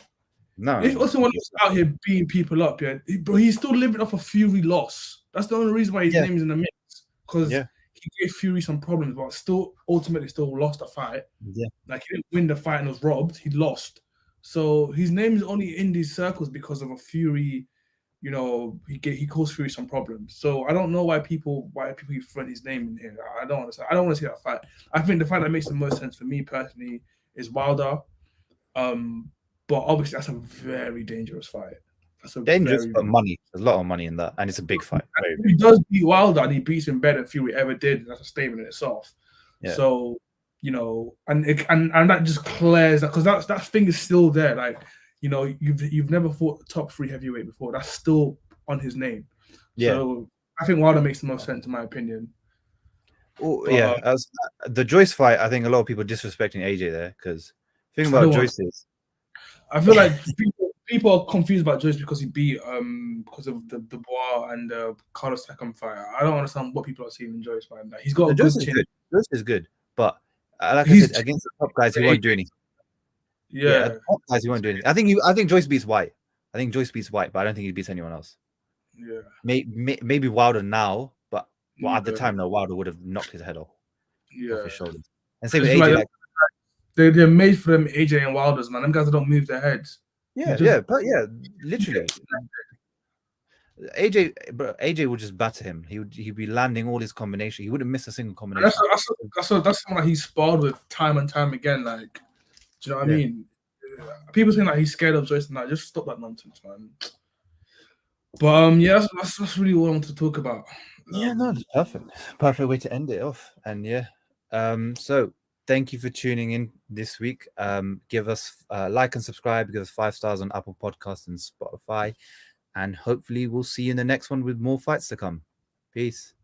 No. If Otto Wallin's out here beating people up, but he's still living off a Fury loss. That's the only reason why his name is in the mix, because he gave Fury some problems, but ultimately lost the fight. Yeah, like he didn't win the fight and was robbed. He lost. So his name is only in these circles because of a Fury. He caused Fury some problems. So I don't know why people throw his name in here. I don't understand. I don't want to see that fight. I think the fight that makes the most sense for me personally is Wilder. But obviously that's a very dangerous fight. That's dangerous, but money. There's a lot of money in that, and it's a big fight. He does beat Wilder, and he beats him better than Fury ever did. That's a statement in itself. Yeah. So and that just clears that, because that thing is still there. Like you've never fought a top 3 heavyweight before. That's still on his name. Yeah. So I think Wilder makes the most sense in my opinion. As the Joyce fight, I think a lot of people disrespecting AJ there, because the thing about Joyce is, I feel like people are confused about Joyce because he beat because of the Dubois and Carlos Takam fight. I don't understand what people are seeing in Joyce fight. Like, he's got a good chin. Joyce is good, but like I said, against the top guys, he won't do anything. Yeah, top guys, he won't do anything. I think Joyce beats White. I think Joyce beats White, but I don't think he beats anyone else. Yeah, maybe Wilder now, but at the time, no, Wilder would have knocked his head off his shoulders. And same with AJ. Like, they're made for them, AJ and Wilders, man. Them guys don't move their heads. Literally. AJ would just batter him. He'd be landing all his combinations. He wouldn't miss a single combination. That's someone that he's sparred with time and time again. Like, do you know what I mean? People think like he's scared of Joyce and that. Just stop that nonsense, man. But yeah, that's really what I wanted to talk about. No, it's perfect way to end it off. And yeah, so thank you for tuning in this week. Give us like and subscribe, give us 5 stars on Apple Podcasts and Spotify, and hopefully we'll see you in the next one with more fights to come. Peace.